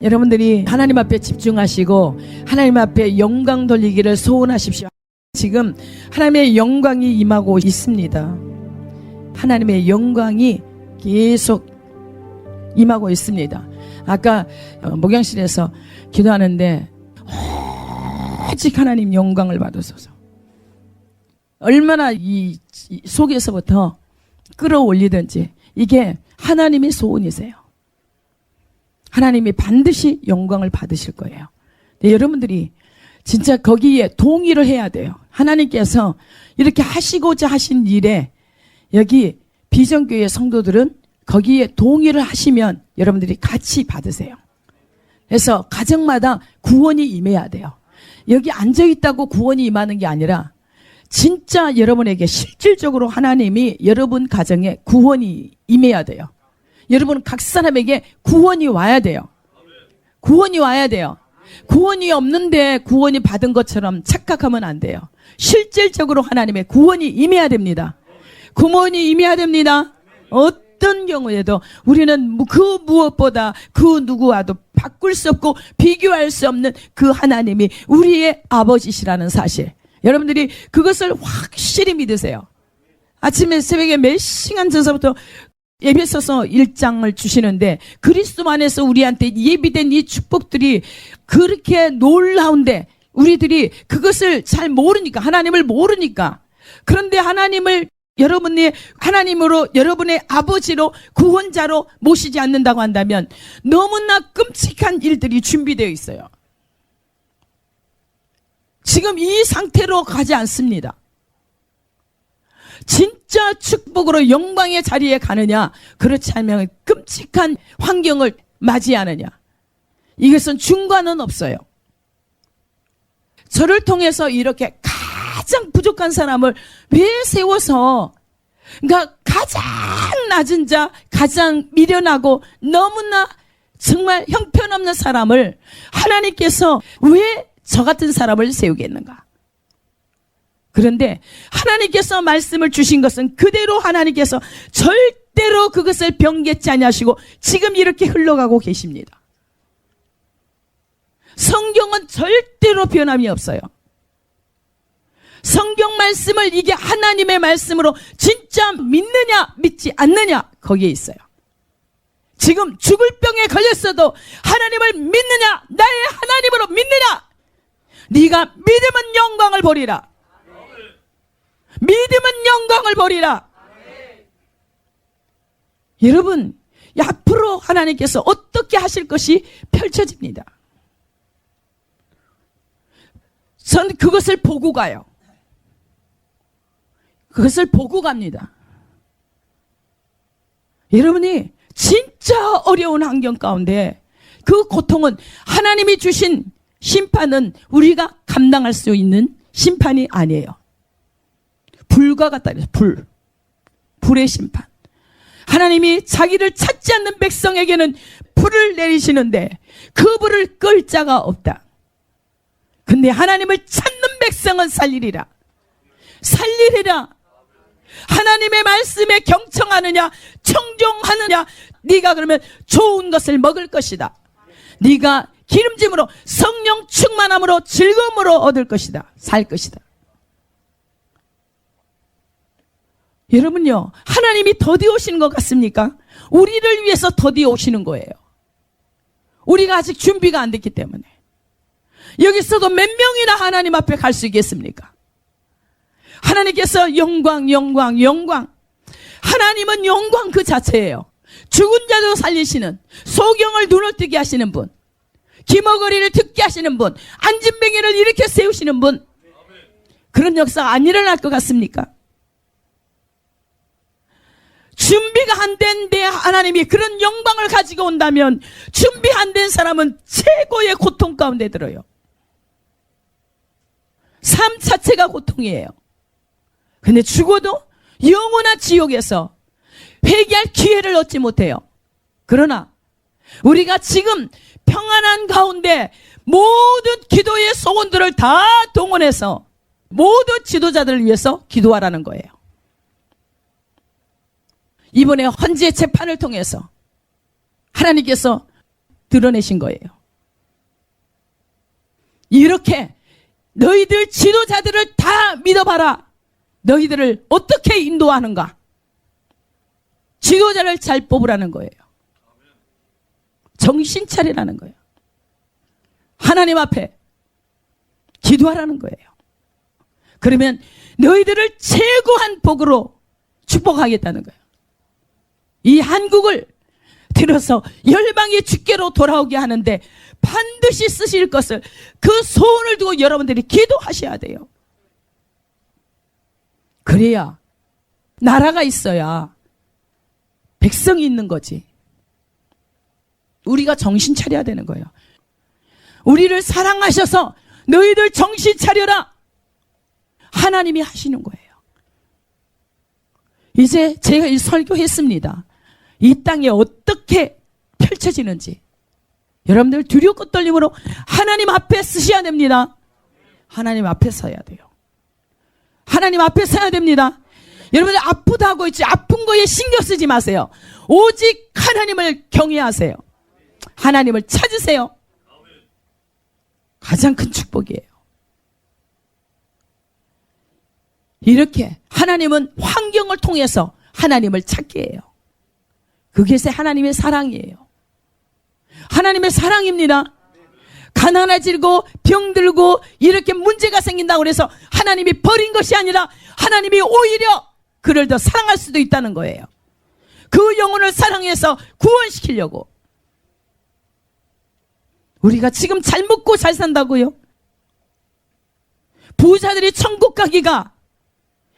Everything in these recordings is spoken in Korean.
여러분들이 하나님 앞에 집중하시고 하나님 앞에 영광 돌리기를 소원하십시오. 지금 하나님의 영광이 임하고 있습니다. 하나님의 영광이 계속 임하고 있습니다. 아까 목양실에서 기도하는데 오직 하나님 영광을 받으소서. 얼마나 이 속에서부터 끌어올리든지 이게 하나님의 소원이세요. 하나님이 반드시 영광을 받으실 거예요. 네, 여러분들이 진짜 거기에 동의를 해야 돼요. 하나님께서 이렇게 하시고자 하신 일에 여기 비전교회 성도들은 거기에 동의를 하시면 여러분들이 같이 받으세요. 그래서 가정마다 구원이 임해야 돼요. 여기 앉아있다고 구원이 임하는 게 아니라 진짜 여러분에게 실질적으로 하나님이 여러분 가정에 구원이 임해야 돼요. 여러분 각 사람에게 구원이 와야 돼요. 구원이 와야 돼요. 구원이 없는데 구원이 받은 것처럼 착각하면 안 돼요. 실질적으로 하나님의 구원이 임해야 됩니다. 구원이 임해야 됩니다. 어떤 경우에도 우리는 그 무엇보다 그 누구와도 바꿀 수 없고 비교할 수 없는 그 하나님이 우리의 아버지시라는 사실. 여러분들이 그것을 확실히 믿으세요. 아침에 새벽에 몇 시간 전서부터 에베소서 1장을 주시는데 그리스도 안에서 우리한테 예비된 이 축복들이 그렇게 놀라운데 우리들이 그것을 잘 모르니까, 하나님을 모르니까, 그런데 하나님을 여러분의 하나님으로 여러분의 아버지로 구원자로 모시지 않는다고 한다면 너무나 끔찍한 일들이 준비되어 있어요. 지금 이 상태로 가지 않습니다. 진짜 축복으로 영광의 자리에 가느냐, 그렇지 않으면 끔찍한 환경을 맞이하느냐, 이것은 중간은 없어요. 저를 통해서 이렇게 가장 부족한 사람을 왜 세워서, 그러니까 가장 낮은 자, 가장 미련하고 너무나 정말 형편없는 사람을 하나님께서 왜 저 같은 사람을 세우겠는가? 그런데 하나님께서 말씀을 주신 것은 그대로 하나님께서 절대로 그것을 변개치 아니하시고 지금 이렇게 흘러가고 계십니다. 성경은 절대로 변함이 없어요. 성경 말씀을 이게 하나님의 말씀으로 진짜 믿느냐 믿지 않느냐 거기에 있어요. 지금 죽을 병에 걸렸어도 하나님을 믿느냐, 나의 하나님으로 믿느냐, 네가 믿으면 영광을 보리라. 믿으면 영광을 보리라. 여러분, 앞으로 하나님께서 어떻게 하실 것이 펼쳐집니다. 전 그것을 보고 가요. 그것을 보고 갑니다. 여러분이 진짜 어려운 환경 가운데 그 고통은 하나님이 주신 심판은 우리가 감당할 수 있는 심판이 아니에요. 불과 같다 그래서 불의 심판. 하나님이 자기를 찾지 않는 백성에게는 불을 내리시는데 그 불을 끌 자가 없다. 근데 하나님을 찾는 백성은 살리리라. 살리리라. 하나님의 말씀에 경청하느냐, 청종하느냐, 네가 그러면 좋은 것을 먹을 것이다. 네가 기름짐으로 성령 충만함으로 즐거움으로 얻을 것이다. 살 것이다. 여러분요, 하나님이 더디 오시는 것 같습니까? 우리를 위해서 더디 오시는 거예요. 우리가 아직 준비가 안 됐기 때문에. 여기서도 몇 명이나 하나님 앞에 갈 수 있겠습니까? 하나님께서 영광, 영광, 영광. 하나님은 영광 그 자체예요. 죽은 자도 살리시는, 소경을 눈을 뜨게 하시는 분, 기머거리를 듣게 하시는 분, 안진뱅이를 일으켜 세우시는 분. 그런 역사가 안 일어날 것 같습니까? 준비가 안 된데 하나님이 그런 영광을 가지고 온다면 준비 안 된 사람은 최고의 고통 가운데 들어요. 삶 자체가 고통이에요. 근데 죽어도 영원한 지옥에서 회개할 기회를 얻지 못해요. 그러나 우리가 지금 평안한 가운데 모든 기도의 소원들을 다 동원해서 모든 지도자들을 위해서 기도하라는 거예요. 이번에 헌재 재판을 통해서 하나님께서 드러내신 거예요. 이렇게 너희들 지도자들을 다 믿어봐라. 너희들을 어떻게 인도하는가? 지도자를 잘 뽑으라는 거예요. 정신 차리라는 거예요. 하나님 앞에 기도하라는 거예요. 그러면 너희들을 최고한 복으로 축복하겠다는 거예요. 이 한국을 들어서 열방의 주께로 돌아오게 하는데 반드시 쓰실 것을 그 소원을 두고 여러분들이 기도하셔야 돼요. 그래야 나라가 있어야 백성이 있는 거지. 우리가 정신 차려야 되는 거예요. 우리를 사랑하셔서 너희들 정신 차려라. 하나님이 하시는 거예요. 이제 제가 이 설교했습니다. 이 땅에 어떻게 펼쳐지는지 여러분들 두렵고 떨림으로 하나님 앞에 쓰셔야 됩니다. 하나님 앞에 서야 돼요. 하나님 앞에 서야 됩니다. 여러분들 아프다고 있지 아픈 거에 신경 쓰지 마세요. 오직 하나님을 경외하세요. 하나님을 찾으세요. 가장 큰 축복이에요. 이렇게 하나님은 환경을 통해서 하나님을 찾게 해요. 그것이 하나님의 사랑이에요. 하나님의 사랑입니다. 가난해지고 병들고 이렇게 문제가 생긴다고 그래서 하나님이 버린 것이 아니라 하나님이 오히려 그를 더 사랑할 수도 있다는 거예요. 그 영혼을 사랑해서 구원시키려고. 우리가 지금 잘 먹고 잘 산다고요? 부자들이 천국 가기가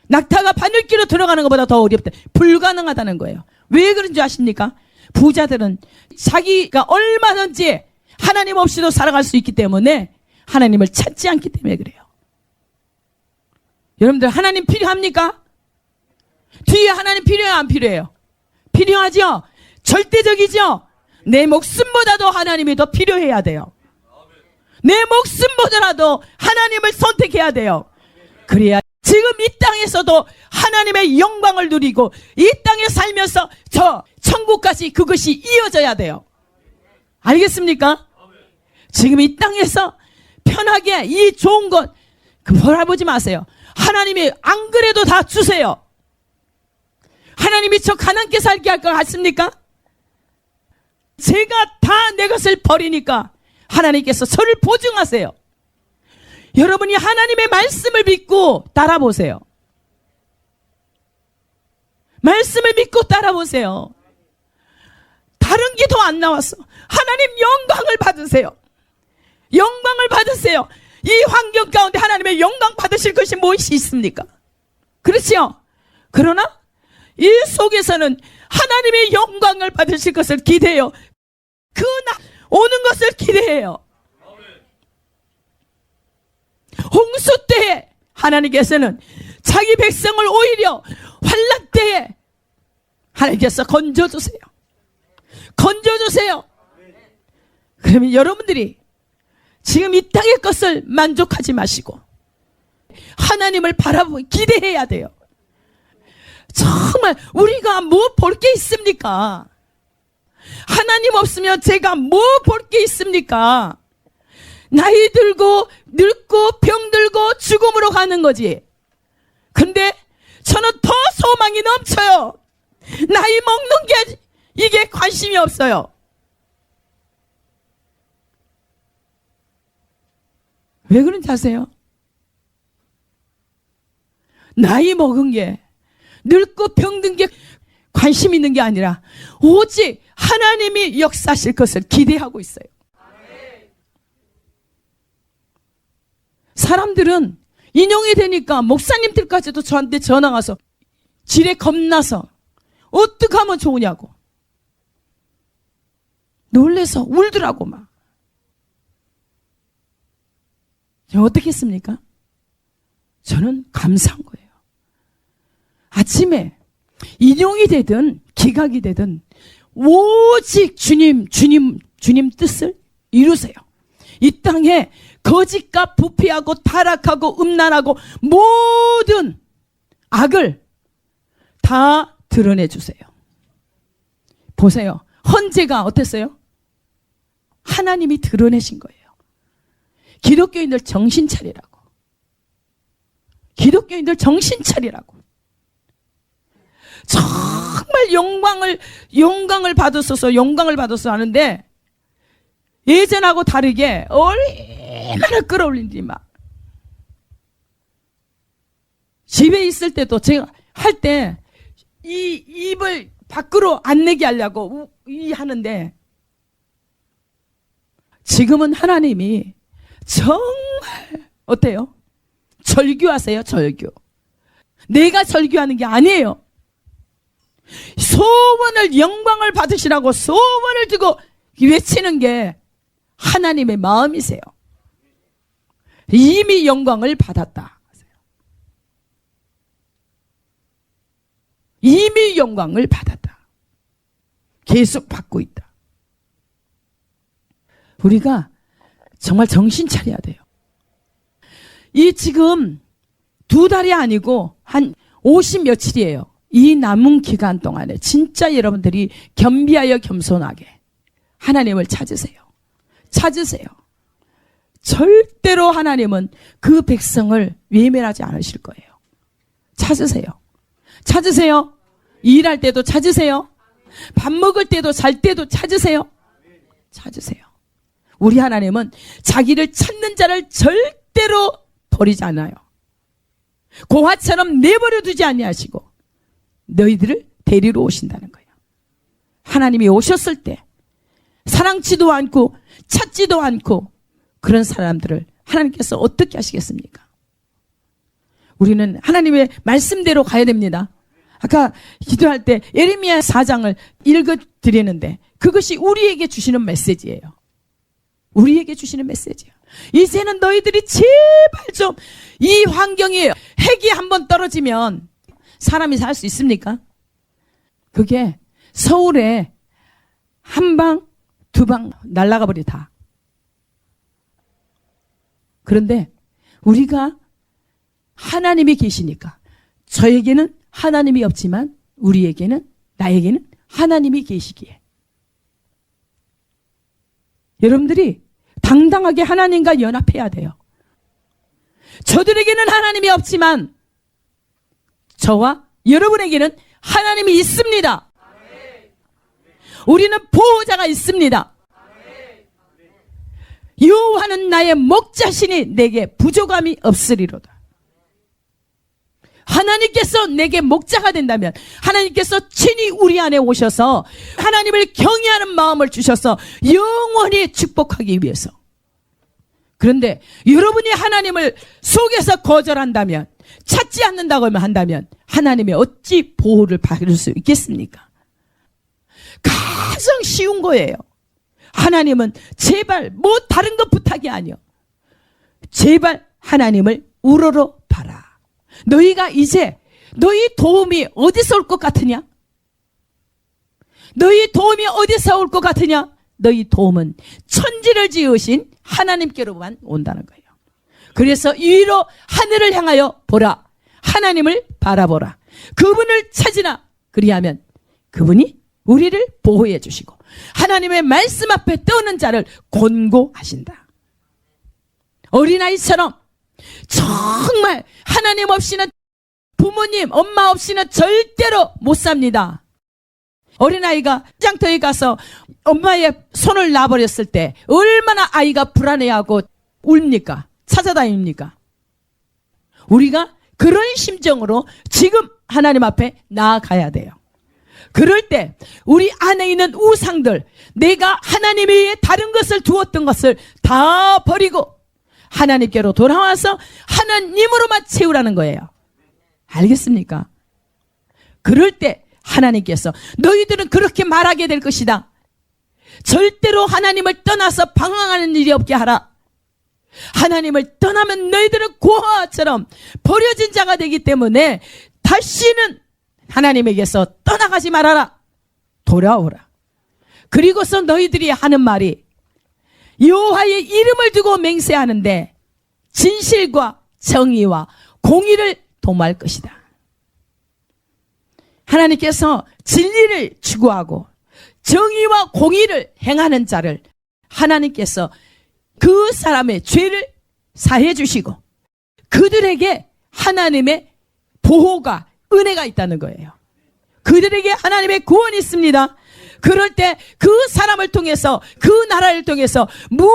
낙타가 바늘기로 들어가는 것보다 더 어렵다. 불가능하다는 거예요. 왜 그런지 아십니까? 부자들은 자기가 얼마든지 하나님 없이도 살아갈 수 있기 때문에 하나님을 찾지 않기 때문에 그래요. 여러분들 하나님 필요합니까? 뒤에 하나님 필요해요? 안 필요해요? 필요하죠? 절대적이죠? 내 목숨보다도 하나님이 더 필요해야 돼요. 내 목숨보다라도 하나님을 선택해야 돼요. 그래야 지금 이 땅에서도 하나님의 영광을 누리고 이 땅에 살면서 저 천국까지 그것이 이어져야 돼요. 알겠습니까? 지금 이 땅에서 편하게 이 좋은 것 바라보지 마세요. 하나님이 안 그래도 다 주세요. 하나님이 저 가난케 살게 할 것 같습니까? 제가 다 내 것을 버리니까 하나님께서 저를 보증하세요. 여러분이 하나님의 말씀을 믿고 따라보세요. 말씀을 믿고 따라보세요. 다른 게 더 안 나왔어. 하나님 영광을 받으세요. 영광을 받으세요. 이 환경 가운데 하나님의 영광 받으실 것이 무엇이 있습니까? 그렇죠? 그러나 이 속에서는 하나님의 영광을 받으실 것을 기대해요. 그날 오는 것을 기대해요. 홍수 때에 하나님께서는 자기 백성을 오히려 환난 때에 하나님께서 건져주세요. 건져주세요. 그러면 여러분들이 지금 이 땅의 것을 만족하지 마시고 하나님을 바라보고 기대해야 돼요. 정말 우리가 뭐 볼 게 있습니까? 하나님 없으면 제가 뭐 볼 게 있습니까? 나이 들고 늙고 병들고 죽음으로 가는 거지. 근데 저는 더 소망이 넘쳐요. 나이 먹는 게 이게 관심이 없어요. 왜 그런지 아세요? 나이 먹은 게 늙고 병든 게 관심 있는 게 아니라 오직 하나님이 역사하실 것을 기대하고 있어요. 사람들은 인용이 되니까 목사님들까지도 저한테 전화 와서 지레 겁나서 어떻게 하면 좋으냐고 놀래서 울더라고 막. 어떻게 했습니까? 저는 감사한 거예요. 아침에 인용이 되든 기각이 되든 오직 주님 뜻을 이루세요. 이 땅에 거짓과 부패하고 타락하고 음란하고 모든 악을 다 드러내 주세요. 보세요. 헌재가 어땠어요? 하나님이 드러내신 거예요. 기독교인들 정신 차리라고. 기독교인들 정신 차리라고. 정말 영광을 받았어서 하는데 예전하고 다르게 얼마나 끌어올린지 막. 집에 있을 때도 제가 할 때 이 입을 밖으로 안 내게 하려고 하는데 지금은 하나님이 정말 어때요? 절규하세요, 절규. 내가 절규하는 게 아니에요. 소원을 영광을 받으시라고 소원을 두고 외치는 게 하나님의 마음이세요. 이미 영광을 받았다. 이미 영광을 받았다. 계속 받고 있다. 우리가 정말 정신 차려야 돼요. 이 지금 2달이 아니고 한 50 며칠이에요. 이 남은 기간 동안에 진짜 여러분들이 겸비하여 겸손하게 하나님을 찾으세요. 찾으세요. 절대로 하나님은 그 백성을 외면하지 않으실 거예요. 찾으세요. 찾으세요. 일할 때도 찾으세요. 밥 먹을 때도 잘 때도 찾으세요. 찾으세요. 우리 하나님은 자기를 찾는 자를 절대로 버리지 않아요. 고아처럼 내버려 두지 아니하시고 너희들을 데리러 오신다는 거예요. 하나님이 오셨을 때 사랑치도 않고 찾지도 않고 그런 사람들을 하나님께서 어떻게 하시겠습니까? 우리는 하나님의 말씀대로 가야 됩니다. 아까 기도할 때 예레미야 4장을 읽어드리는데 그것이 우리에게 주시는 메시지예요. 우리에게 주시는 메시지예요. 이제는 너희들이 제발 좀 이 환경에 핵이 한번 떨어지면 사람이 살 수 있습니까? 그게 서울에 한 방, 2방 날아가 버리다. 그런데 우리가 하나님이 계시니까 저에게는 하나님이 없지만 우리에게는 나에게는 하나님이 계시기에 여러분들이 당당하게 하나님과 연합해야 돼요. 저들에게는 하나님이 없지만 저와 여러분에게는 하나님이 있습니다. 우리는 보호자가 있습니다. 여호와는 나의 목자시니 내게 부족함이 없으리로다. 하나님께서 내게 목자가 된다면 하나님께서 친히 우리 안에 오셔서 하나님을 경외하는 마음을 주셔서 영원히 축복하기 위해서. 그런데 여러분이 하나님을 속에서 거절한다면 찾지 않는다고 한다면 하나님이 어찌 보호를 받을 수 있겠습니까? 가장 쉬운 거예요. 하나님은 제발 뭐 다른 것 부탁이 아니요. 제발 하나님을 우러러 봐라. 너희가 이제 너희 도움이 어디서 올 것 같으냐? 너희 도움이 어디서 올 것 같으냐? 너희 도움은 천지를 지으신 하나님께로만 온다는 거예요. 그래서 위로 하늘을 향하여 보라. 하나님을 바라보라. 그분을 찾으라. 그리하면 그분이 우리를 보호해 주시고 하나님의 말씀 앞에 떠오는 자를 권고하신다. 어린아이처럼 정말 하나님 없이는 부모님, 엄마 없이는 절대로 못 삽니다. 어린아이가 장터에 가서 엄마의 손을 놔버렸을 때 얼마나 아이가 불안해하고 웁니까? 찾아다닙니까? 우리가 그런 심정으로 지금 하나님 앞에 나아가야 돼요. 그럴 때 우리 안에 있는 우상들, 내가 하나님 외에 다른 것을 두었던 것을 다 버리고 하나님께로 돌아와서 하나님으로만 채우라는 거예요. 알겠습니까? 그럴 때 하나님께서 너희들은 그렇게 말하게 될 것이다. 절대로 하나님을 떠나서 방황하는 일이 없게 하라. 하나님을 떠나면 너희들은 고아처럼 버려진 자가 되기 때문에 다시는 하나님에게서 떠나가지 말아라. 돌아오라. 그리고서 너희들이 하는 말이 여호와의 이름을 두고 맹세하는데 진실과 정의와 공의를 도모할 것이다. 하나님께서 진리를 추구하고 정의와 공의를 행하는 자를 하나님께서 그 사람의 죄를 사해 주시고 그들에게 하나님의 보호가 은혜가 있다는 거예요. 그들에게 하나님의 구원이 있습니다. 그럴 때 그 사람을 통해서 그 나라를 통해서 문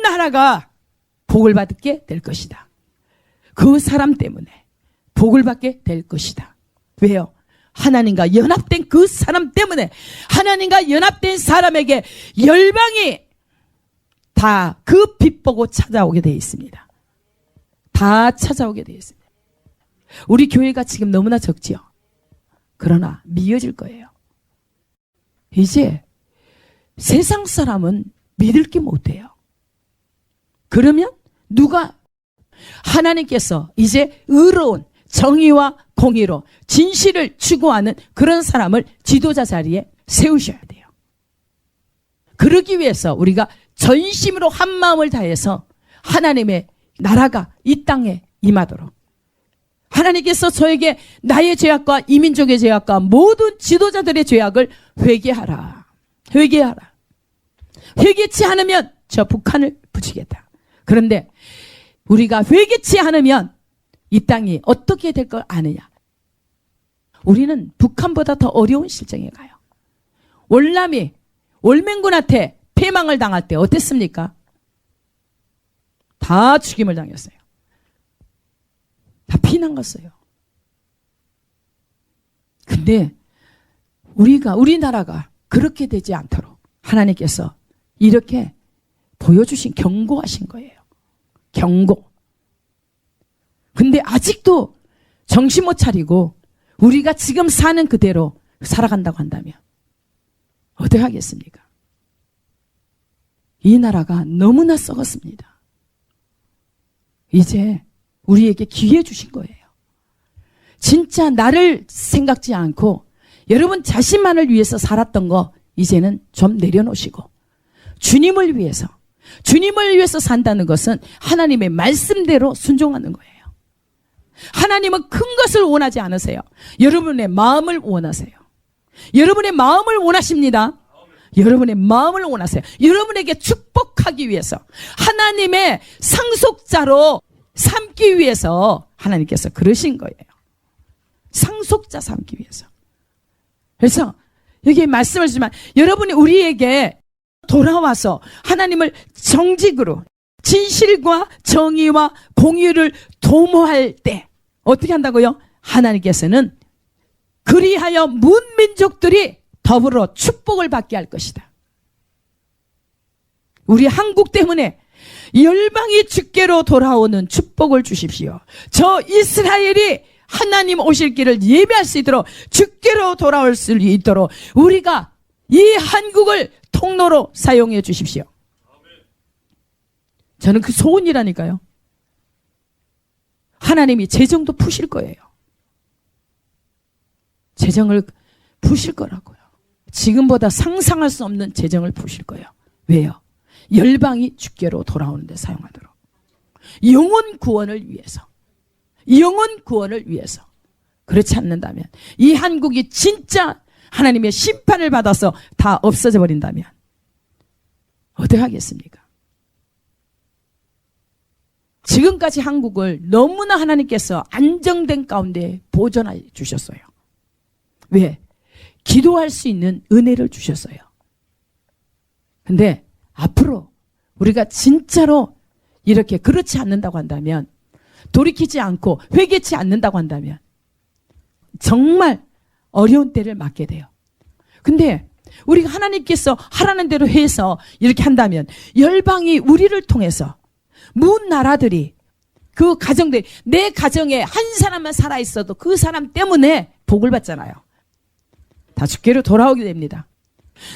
나라가 복을 받게 될 것이다. 그 사람 때문에 복을 받게 될 것이다. 왜요? 하나님과 연합된 그 사람 때문에 하나님과 연합된 사람에게 열방이 다 그 빛 보고 찾아오게 되어 있습니다. 다 찾아오게 되어 있습니다. 우리 교회가 지금 너무나 적지요. 그러나 미어질 거예요. 이제 세상 사람은 믿을 게 못해요. 그러면 누가 하나님께서 이제 의로운 정의와 공의로 진실을 추구하는 그런 사람을 지도자 자리에 세우셔야 돼요. 그러기 위해서 우리가 전심으로 한 마음을 다해서 하나님의 나라가 이 땅에 임하도록 하나님께서 저에게 나의 죄악과 이민족의 죄악과 모든 지도자들의 죄악을 회개하라. 회개하라. 회개치 않으면 저 북한을 부치겠다. 그런데 우리가 회개치 않으면 이 땅이 어떻게 될 걸 아느냐. 우리는 북한보다 더 어려운 실정에 가요. 월남이 월맹군한테 패망을 당할 때 어땠습니까? 다 죽임을 당했어요. 다 피난 갔어요. 근데 우리나라가 그렇게 되지 않도록 하나님께서 이렇게 보여주신 경고하신 거예요. 경고. 근데 아직도 정신 못 차리고 우리가 지금 사는 그대로 살아간다고 한다면 어떻게 하겠습니까? 이 나라가 너무나 썩었습니다. 이제 우리에게 기회 주신 거예요. 진짜 나를 생각지 않고 여러분 자신만을 위해서 살았던 거 이제는 좀 내려놓으시고 주님을 위해서 산다는 것은 하나님의 말씀대로 순종하는 거예요. 하나님은 큰 것을 원하지 않으세요. 여러분의 마음을 원하세요. 여러분의 마음을 원하십니다. 여러분의 마음을 원하세요. 여러분에게 축복하기 위해서 하나님의 상속자로 삼기 위해서 하나님께서 그러신 거예요. 상속자 삼기 위해서. 그래서 여기 말씀을 주지만 여러분이 우리에게 돌아와서 하나님을 정직으로 진실과 정의와 공의를 도모할 때 어떻게 한다고요? 하나님께서는 그리하여 문민족들이 더불어 축복을 받게 할 것이다. 우리 한국 때문에 열방이 주께로 돌아오는 축복을 주십시오. 저 이스라엘이 하나님 오실 길을 예배할 수 있도록 주께로 돌아올 수 있도록 우리가 이 한국을 통로로 사용해 주십시오. 저는 그 소원이라니까요. 하나님이 재정도 푸실 거예요. 재정을 푸실 거라고요. 지금보다 상상할 수 없는 재정을 푸실 거예요. 왜요? 열방이 주께로 돌아오는 데 사용하도록. 영혼 구원을 위해서. 영혼 구원을 위해서. 그렇지 않는다면 이 한국이 진짜 하나님의 심판을 받아서 다 없어져 버린다면 어떻게 하겠습니까? 지금까지 한국을 너무나 하나님께서 안정된 가운데 보존해 주셨어요. 왜? 기도할 수 있는 은혜를 주셨어요. 근데 앞으로 우리가 진짜로 이렇게 그렇지 않는다고 한다면, 돌이키지 않고 회개치 않는다고 한다면 정말 어려운 때를 맞게 돼요. 근데 우리가 하나님께서 하라는 대로 해서 이렇게 한다면 열방이 우리를 통해서 문 나라들이 그 가정들이 내 가정에 한 사람만 살아있어도 그 사람 때문에 복을 받잖아요. 다 주께로 돌아오게 됩니다.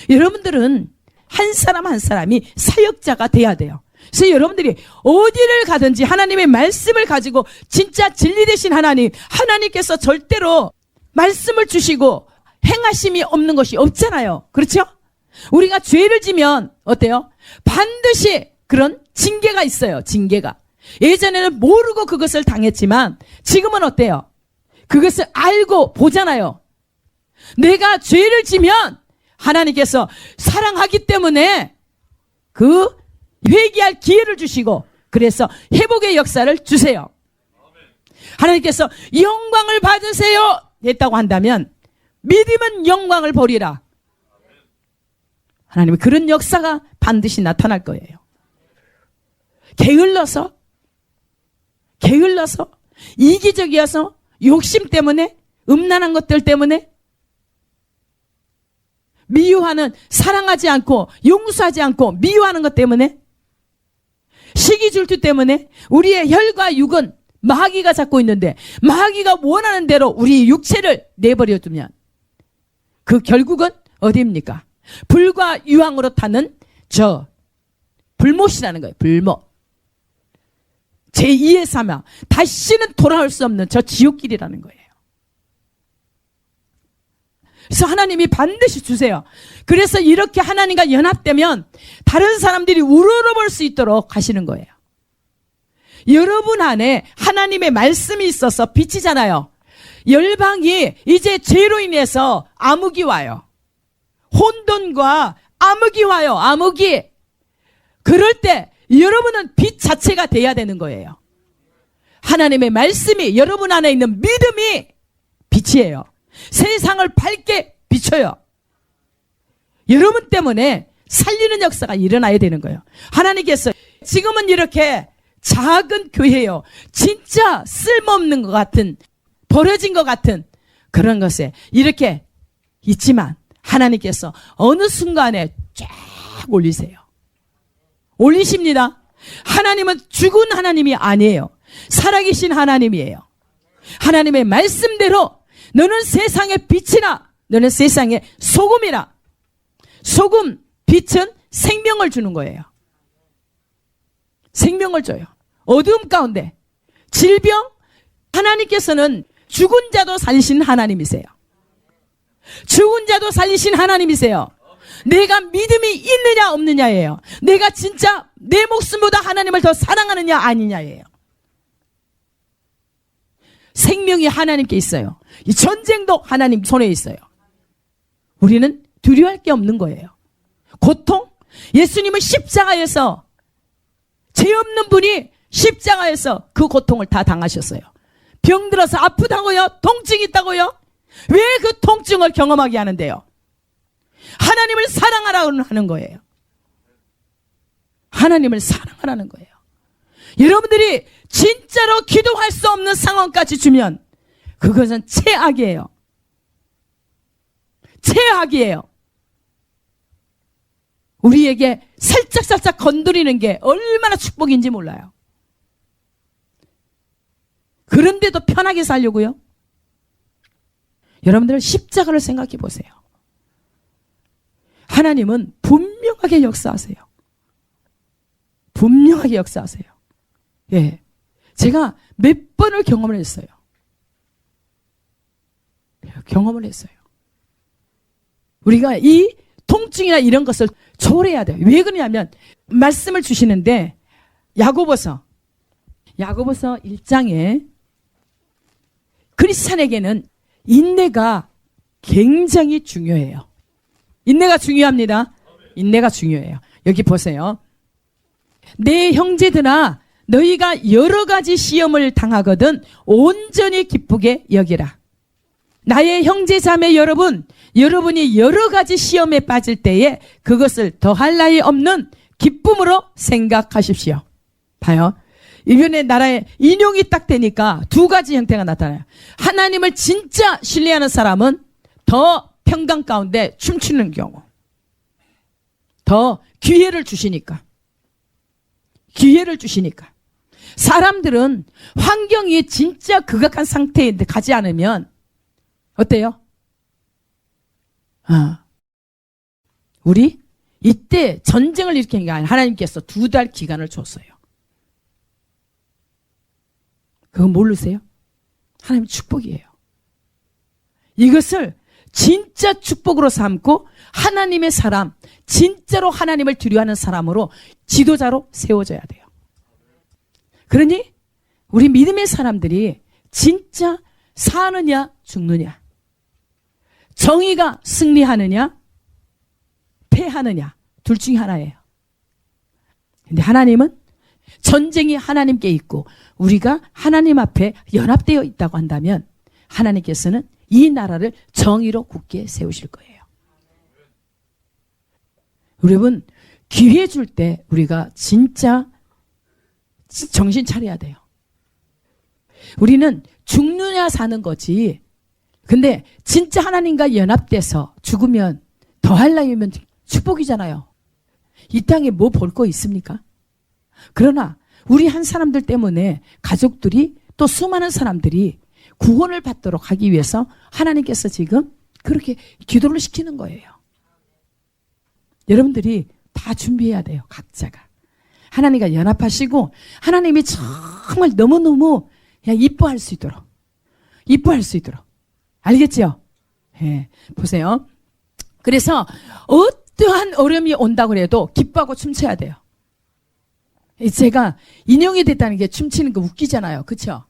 여러분들은 한 사람 한 사람이 사역자가 돼야 돼요. 그래서 여러분들이 어디를 가든지 하나님의 말씀을 가지고 진짜 진리 되신 하나님께서 절대로 말씀을 주시고 행하심이 없는 것이 없잖아요. 그렇죠? 우리가 죄를 지면 어때요? 반드시 그런 징계가 있어요. 징계가. 예전에는 모르고 그것을 당했지만 지금은 어때요? 그것을 알고 보잖아요. 내가 죄를 지면 하나님께서 사랑하기 때문에 그 회개할 기회를 주시고 그래서 회복의 역사를 주세요. 하나님께서 영광을 받으세요 했다고 한다면 믿으면 영광을 보리라. 하나님은 그런 역사가 반드시 나타날 거예요. 게을러서 이기적이어서 욕심 때문에 음란한 것들 때문에 미워하는 사랑하지 않고 용서하지 않고 미워하는 것 때문에 시기질투 때문에 우리의 혈과 육은 마귀가 잡고 있는데 마귀가 원하는 대로 우리 육체를 내버려 두면 그 결국은 어디입니까? 불과 유황으로 타는 저 불못이라는 거예요. 불못. 제2의 사망. 다시는 돌아올 수 없는 저 지옥길이라는 거예요. 그래서 하나님이 반드시 주세요. 그래서 이렇게 하나님과 연합되면 다른 사람들이 우러러볼 수 있도록 하시는 거예요. 여러분 안에 하나님의 말씀이 있어서 비치잖아요. 열방이 이제 죄로 인해서 암흑이 와요. 혼돈과 암흑이 와요. 암흑이. 그럴 때 여러분은 빛 자체가 돼야 되는 거예요. 하나님의 말씀이 여러분 안에 있는 믿음이 빛이에요. 세상을 밝게 비춰요. 여러분 때문에 살리는 역사가 일어나야 되는 거예요. 하나님께서 지금은 이렇게 작은 교회예요. 진짜 쓸모없는 것 같은 버려진 것 같은 그런 것에 이렇게 있지만 하나님께서 어느 순간에 쫙 올리세요. 올리십니다. 하나님은 죽은 하나님이 아니에요. 살아계신 하나님이에요. 하나님의 말씀대로 너는 세상의 빛이라 너는 세상의 소금이라. 소금, 빛은 생명을 주는 거예요. 생명을 줘요. 어두움 가운데 질병, 하나님께서는 죽은 자도 살리신 하나님이세요. 죽은 자도 살리신 하나님이세요. 내가 믿음이 있느냐 없느냐예요. 내가 진짜 내 목숨보다 하나님을 더 사랑하느냐 아니냐예요. 생명이 하나님께 있어요. 이 전쟁도 하나님 손에 있어요. 우리는 두려워할 게 없는 거예요. 고통? 예수님은 십자가에서 죄 없는 분이 십자가에서 그 고통을 다 당하셨어요. 병들어서 아프다고요? 통증이 있다고요? 왜 그 통증을 경험하게 하는데요? 하나님을 사랑하라고 하는 거예요. 하나님을 사랑하라는 거예요. 여러분들이 진짜로 기도할 수 없는 상황까지 주면 그것은 최악이에요. 최악이에요. 우리에게 살짝살짝 건드리는 게 얼마나 축복인지 몰라요. 그런데도 편하게 살려고요. 여러분들 십자가를 생각해 보세요. 하나님은 분명하게 역사하세요. 분명하게 역사하세요. 예, 제가 몇 번을 경험을 했어요. 경험을 했어요. 우리가 이 통증이나 이런 것을 초월해야 돼요. 왜 그러냐면 말씀을 주시는데 야고보서 1장에 크리스찬에게는 인내가 굉장히 중요해요. 인내가 중요합니다. 인내가 중요해요. 여기 보세요. 내 형제들아 너희가 여러 가지 시험을 당하거든 온전히 기쁘게 여기라. 나의 형제 자매 여러분, 여러분이 여러 가지 시험에 빠질 때에 그것을 더할 나위 없는 기쁨으로 생각하십시오. 봐요. 이번에 나라에 인용이 딱 되니까 두 가지 형태가 나타나요. 하나님을 진짜 신뢰하는 사람은 더 평강 가운데 춤추는 경우. 더 기회를 주시니까. 기회를 주시니까. 사람들은 환경이 진짜 극악한 상태인데 가지 않으면 어때요? 우리 이때 전쟁을 일으키는 게 아니라 하나님께서 2달 기간을 줬어요. 그거 모르세요? 하나님 축복이에요. 이것을 진짜 축복으로 삼고 하나님의 사람, 진짜로 하나님을 두려워하는 사람으로 지도자로 세워져야 돼요. 그러니 우리 믿음의 사람들이 진짜 사느냐 죽느냐, 정의가 승리하느냐 패하느냐 둘 중에 하나예요. 근데 하나님은 전쟁이 하나님께 있고 우리가 하나님 앞에 연합되어 있다고 한다면 하나님께서는 이 나라를 정의로 굳게 세우실 거예요. 여러분, 기회 줄 때 우리가 진짜 정신 차려야 돼요. 우리는 죽느냐 사는 거지. 근데 진짜 하나님과 연합돼서 죽으면 더할 나위면 축복이잖아요. 이 땅에 뭐 볼 거 있습니까? 그러나 우리 한 사람들 때문에 가족들이 또 수많은 사람들이 구원을 받도록 하기 위해서 하나님께서 지금 그렇게 기도를 시키는 거예요. 여러분들이 다 준비해야 돼요. 각자가. 하나님과 연합하시고 하나님이 정말 너무너무 그냥 이뻐할 수 있도록. 이뻐할 수 있도록. 알겠죠? 예, 보세요. 그래서 어떠한 어려움이 온다고 해도 기뻐하고 춤춰야 돼요. 제가 인형이 됐다는 게 춤추는 거 웃기잖아요. 그렇죠?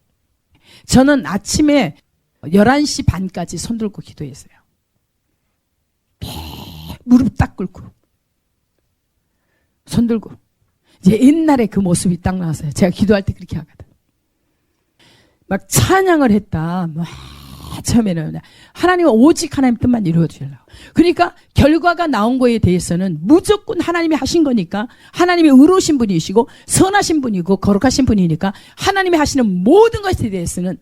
저는 아침에 11시 반까지 손 들고 기도했어요. 무릎 딱 꿇고 손 들고. 이제 옛날에 그 모습이 딱 나왔어요. 제가 기도할 때 그렇게 하거든. 막 찬양을 했다. 막 처음에는 하나님은 오직 하나님 뜻만 이루어 주려고. 그러니까 결과가 나온 거에 대해서는 무조건 하나님이 하신 거니까 하나님이 의로우신 분이시고 선하신 분이고 거룩하신 분이니까 하나님이 하시는 모든 것에 대해서는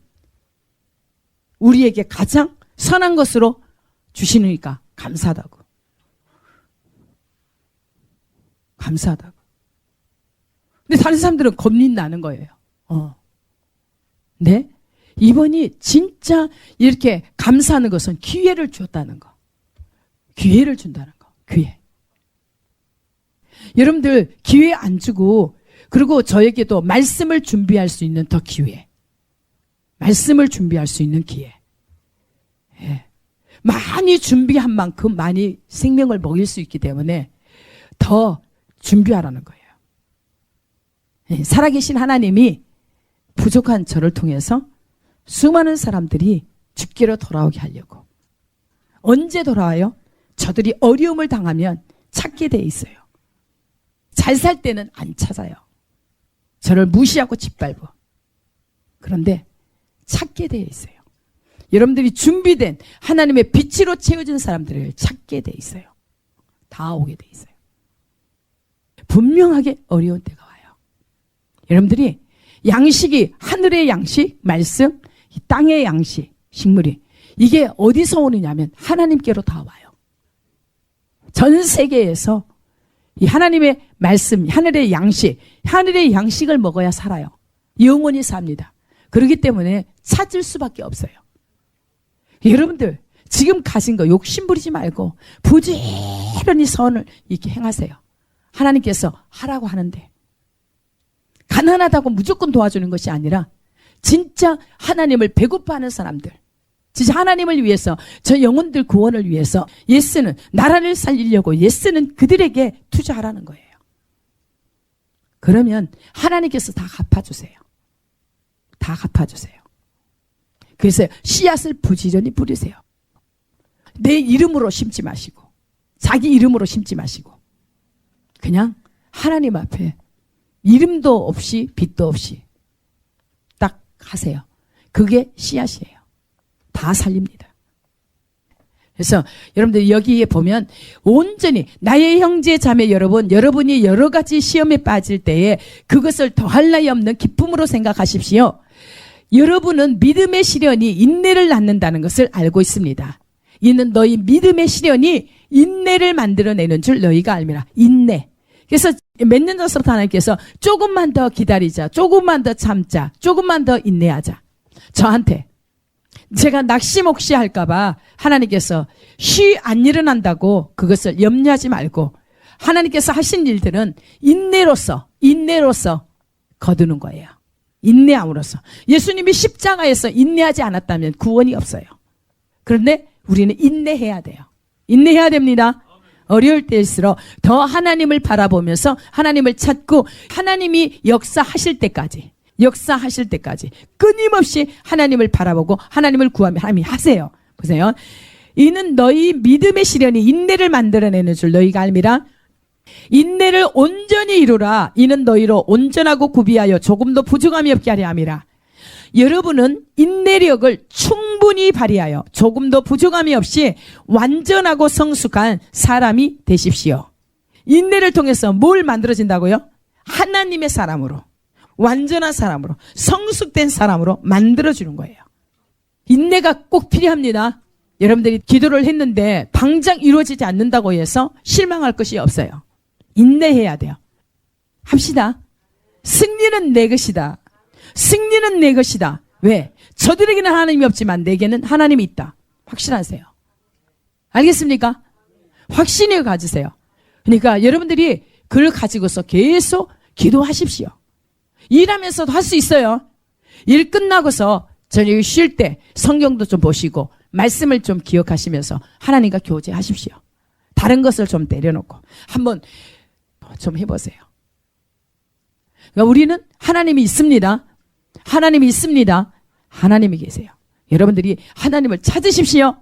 우리에게 가장 선한 것으로 주시니까 감사하다고. 감사하다고. 근데 다른 사람들은 겁이 나는 거예요. 네? 이번이 진짜 이렇게 감사하는 것은 기회를 주었다는 거. 기회를 준다는 거. 기회. 여러분들 기회 안 주고 그리고 저에게도 말씀을 준비할 수 있는 더 기회. 말씀을 준비할 수 있는 기회. 예. 많이 준비한 만큼 많이 생명을 먹일 수 있기 때문에 더 준비하라는 거예요. 예. 살아계신 하나님이 부족한 저를 통해서 수많은 사람들이 죽기로 돌아오게 하려고. 언제 돌아와요? 저들이 어려움을 당하면 찾게 돼 있어요. 잘 살 때는 안 찾아요. 저를 무시하고 짓밟고. 그런데 찾게 돼 있어요. 여러분들이 준비된 하나님의 빛으로 채워진 사람들을 찾게 돼 있어요. 다 오게 돼 있어요. 분명하게 어려운 때가 와요. 여러분들이 양식이 하늘의 양식, 말씀, 이 땅의 양식, 식물이 이게 어디서 오느냐면 하나님께로 다 와요. 전 세계에서 이 하나님의 말씀, 하늘의 양식을 먹어야 살아요. 영원히 삽니다. 그렇기 때문에 찾을 수밖에 없어요. 여러분들 지금 가진 거 욕심 부리지 말고 부지런히 선을 이렇게 행하세요. 하나님께서 하라고 하는데 가난하다고 무조건 도와주는 것이 아니라 진짜 하나님을 배고파하는 사람들, 진짜 하나님을 위해서 저 영혼들 구원을 위해서 예수는 나라를 살리려고 예수는 그들에게 투자하라는 거예요. 그러면 하나님께서 다 갚아주세요. 다 갚아주세요. 그래서 씨앗을 부지런히 뿌리세요. 내 이름으로 심지 마시고 자기 이름으로 심지 마시고 그냥 하나님 앞에 이름도 없이 빛도 없이 딱 하세요. 그게 씨앗이에요. 다 살립니다. 그래서 여러분들 여기에 보면 온전히 나의 형제 자매 여러분, 여러분이 여러 가지 시험에 빠질 때에 그것을 더할 나위 없는 기쁨으로 생각하십시오. 여러분은 믿음의 시련이 인내를 낳는다는 것을 알고 있습니다. 이는 너희 믿음의 시련이 인내를 만들어내는 줄 너희가 알미라. 인내. 그래서 몇 년 전부터 하나님께서 조금만 더 기다리자, 조금만 더 참자, 조금만 더 인내하자. 저한테 제가 낙심혹시 할까봐 하나님께서 쉬 안 일어난다고 그것을 염려하지 말고 하나님께서 하신 일들은 인내로서 거두는 거예요. 인내함으로써. 예수님이 십자가에서 인내하지 않았다면 구원이 없어요. 그런데 우리는 인내해야 돼요. 인내해야 됩니다. 어려울 때일수록 더 하나님을 바라보면서 하나님을 찾고 하나님이 역사하실 때까지 끊임없이 하나님을 바라보고 하나님을 구하며 하나님이 하세요. 보세요. 이는 너희 믿음의 시련이 인내를 만들어내는 줄 너희가 알미라. 인내를 온전히 이루라. 이는 너희로 온전하고 구비하여 조금도 부족함이 없게 하려 함이라. 여러분은 인내력을 충분히 발휘하여 조금도 부족함이 없이 완전하고 성숙한 사람이 되십시오. 인내를 통해서 뭘 만들어진다고요? 하나님의 사람으로, 완전한 사람으로, 성숙된 사람으로 만들어주는 거예요. 인내가 꼭 필요합니다. 여러분들이 기도를 했는데 당장 이루어지지 않는다고 해서 실망할 것이 없어요. 인내해야 돼요. 합시다. 승리는 내 것이다. 승리는 내 것이다. 왜? 저들에게는 하나님이 없지만 내게는 하나님이 있다. 확신하세요. 알겠습니까? 확신을 가지세요. 그러니까 여러분들이 그걸 가지고서 계속 기도하십시오. 일하면서도 할 수 있어요. 일 끝나고서 저녁에 쉴 때 성경도 좀 보시고 말씀을 좀 기억하시면서 하나님과 교제하십시오. 다른 것을 좀 내려놓고 한번 좀 해보세요. 그러니까 우리는 하나님이 있습니다. 하나님이 있습니다. 하나님이 계세요. 여러분들이 하나님을 찾으십시오.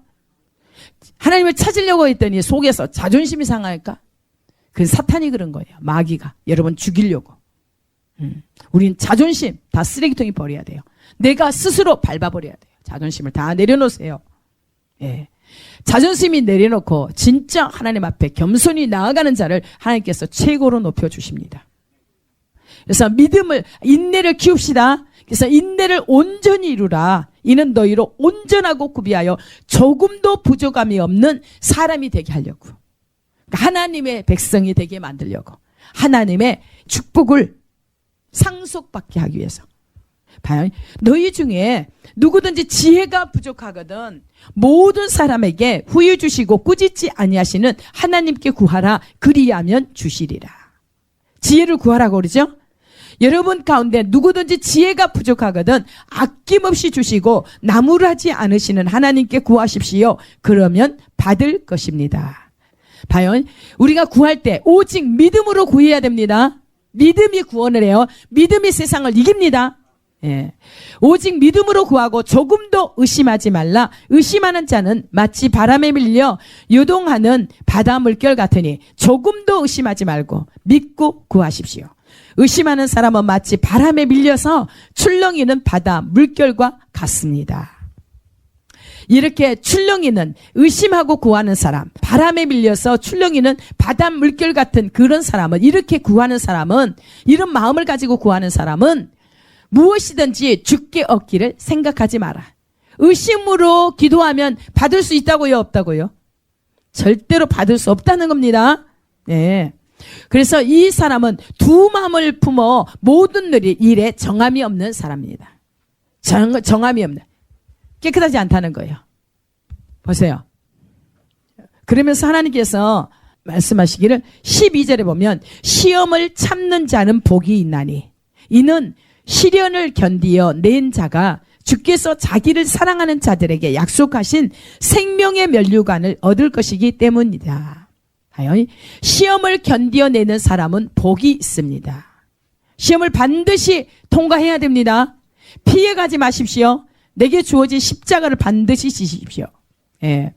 하나님을 찾으려고 했더니 속에서 자존심이 상할까? 그 사탄이 그런 거예요. 마귀가 여러분 죽이려고. 우린 자존심 다 쓰레기통에 버려야 돼요. 내가 스스로 밟아버려야 돼요. 자존심을 다 내려놓으세요. 예. 자존심이 내려놓고 진짜 하나님 앞에 겸손히 나아가는 자를 하나님께서 최고로 높여주십니다. 그래서 믿음을, 인내를 키웁시다. 그래서 인내를 온전히 이루라. 이는 너희로 온전하고 구비하여 조금도 부족함이 없는 사람이 되게 하려고. 그러니까 하나님의 백성이 되게 만들려고. 하나님의 축복을 상속받게 하기 위해서. 봐요. 너희 중에 누구든지 지혜가 부족하거든 모든 사람에게 후유 주시고 꾸짖지 아니하시는 하나님께 구하라. 그리하면 주시리라. 지혜를 구하라고 그러죠. 여러분 가운데 누구든지 지혜가 부족하거든 아낌없이 주시고 나무라지 않으시는 하나님께 구하십시오. 그러면 받을 것입니다. 봐요. 우리가 구할 때 오직 믿음으로 구해야 됩니다. 믿음이 구원을 해요. 믿음이 세상을 이깁니다. 예. 오직 믿음으로 구하고 조금도 의심하지 말라. 의심하는 자는 마치 바람에 밀려 요동하는 바다 물결 같으니 조금도 의심하지 말고 믿고 구하십시오. 의심하는 사람은 마치 바람에 밀려서 출렁이는 바다 물결과 같습니다. 이렇게 출렁이는 의심하고 구하는 사람, 바람에 밀려서 출렁이는 바다 물결 같은 그런 사람은, 이렇게 구하는 사람은, 이런 마음을 가지고 구하는 사람은 무엇이든지 주께 얻기를 생각하지 마라. 의심으로 기도하면 받을 수 있다고요, 없다고요? 절대로 받을 수 없다는 겁니다. 네. 그래서 이 사람은 두 마음을 품어 모든 일에 정함이 없는 사람입니다. 정함이 없는, 깨끗하지 않다는 거예요. 보세요. 그러면서 하나님께서 말씀하시기를 12절에 보면 시험을 참는 자는 복이 있나니 이는 시련을 견디어 낸 자가 주께서 자기를 사랑하는 자들에게 약속하신 생명의 면류관을 얻을 것이기 때문이다. 시험을 견디어내는 사람은 복이 있습니다. 시험을 반드시 통과해야 됩니다. 피해가지 마십시오. 내게 주어진 십자가를 반드시 지십시오. 예.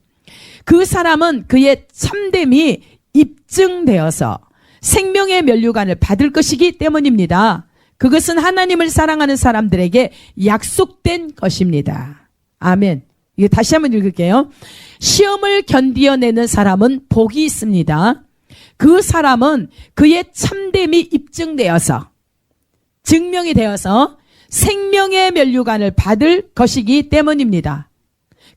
그 사람은 그의 참됨이 입증되어서 생명의 면류관을 받을 것이기 때문입니다. 그것은 하나님을 사랑하는 사람들에게 약속된 것입니다. 아멘. 이거 다시 한번 읽을게요. 시험을 견디어내는 사람은 복이 있습니다. 그 사람은 그의 참됨이 입증되어서, 증명이 되어서 생명의 면류관을 받을 것이기 때문입니다.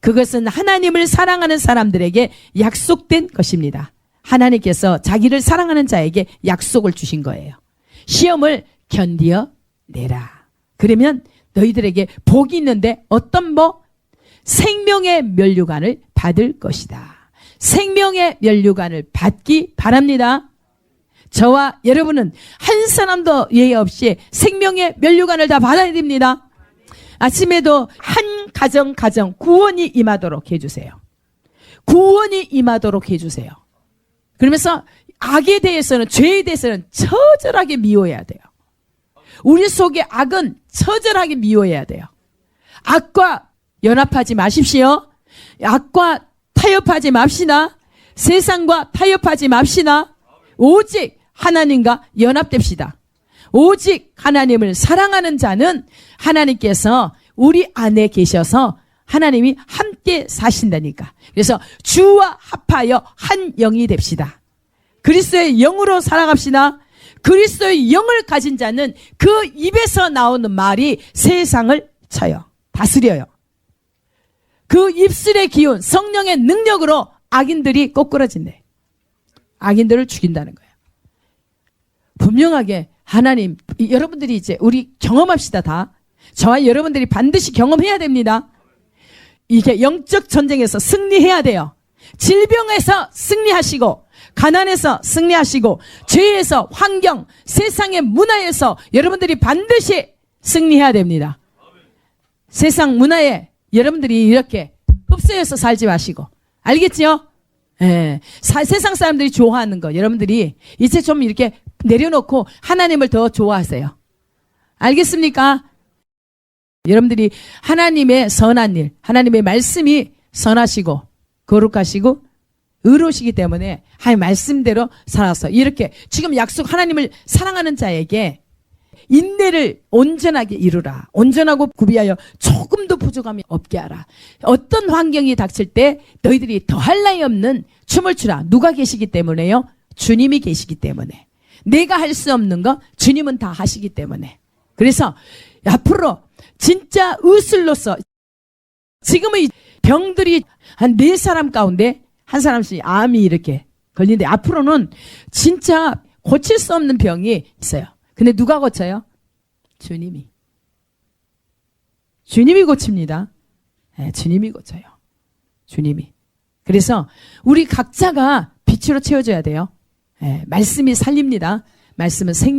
그것은 하나님을 사랑하는 사람들에게 약속된 것입니다. 하나님께서 자기를 사랑하는 자에게 약속을 주신 거예요. 시험을 견디어내라. 그러면 너희들에게 복이 있는데 어떤 복? 생명의 면류관을 받을 것이다. 생명의 면류관을 받기 바랍니다. 저와 여러분은 한 사람도 예외 없이 생명의 면류관을 다 받아야 됩니다. 아침에도 한 가정 구원이 임하도록 해주세요. 구원이 임하도록 해주세요. 그러면서 악에 대해서는, 죄에 대해서는 처절하게 미워해야 돼요. 우리 속의 악은 처절하게 미워해야 돼요. 악과 연합하지 마십시오. 악과 타협하지 맙시다. 세상과 타협하지 맙시다. 오직 하나님과 연합됩시다. 오직 하나님을 사랑하는 자는 하나님께서 우리 안에 계셔서 하나님이 함께 사신다니까. 그래서 주와 합하여 한 영이 됩시다. 그리스도의 영으로 살아갑시다. 그리스도의 영을 가진 자는 그 입에서 나오는 말이 세상을 쳐요. 다스려요. 그 입술의 기운, 성령의 능력으로 악인들이 꼬꾸라진대. 악인들을 죽인다는 거예요. 분명하게 하나님, 여러분들이 이제 우리 경험합시다. 다. 저와 여러분들이 반드시 경험해야 됩니다. 이게 영적 전쟁에서 승리해야 돼요. 질병에서 승리하시고, 가난에서 승리하시고, 죄에서, 환경, 세상의 문화에서 여러분들이 반드시 승리해야 됩니다. 세상 문화에 여러분들이 이렇게 흡수해서 살지 마시고. 알겠지요? 예. 세상 사람들이 좋아하는 거 여러분들이 이제 좀 이렇게 내려놓고 하나님을 더 좋아하세요. 알겠습니까? 여러분들이 하나님의 선한 일, 하나님의 말씀이 선하시고 거룩하시고 의로우시기 때문에 하나님 말씀대로 살아서 이렇게 지금 약속 하나님을 사랑하는 자에게 인내를 온전하게 이루라. 온전하고 구비하여 조금도 부족함이 없게 하라. 어떤 환경이 닥칠 때 너희들이 더할 나위 없는 춤을 추라. 누가 계시기 때문에요? 주님이 계시기 때문에. 내가 할 수 없는 거 주님은 다 하시기 때문에. 그래서 앞으로 진짜 의술로서 지금의 병들이 한 4사람 가운데 한 사람씩 암이 이렇게 걸리는데 앞으로는 진짜 고칠 수 없는 병이 있어요. 근데 누가 고쳐요? 주님이. 주님이 고칩니다. 네, 주님이 고쳐요. 주님이. 그래서 우리 각자가 빛으로 채워줘야 돼요. 네, 말씀이 살립니다. 말씀은 생명.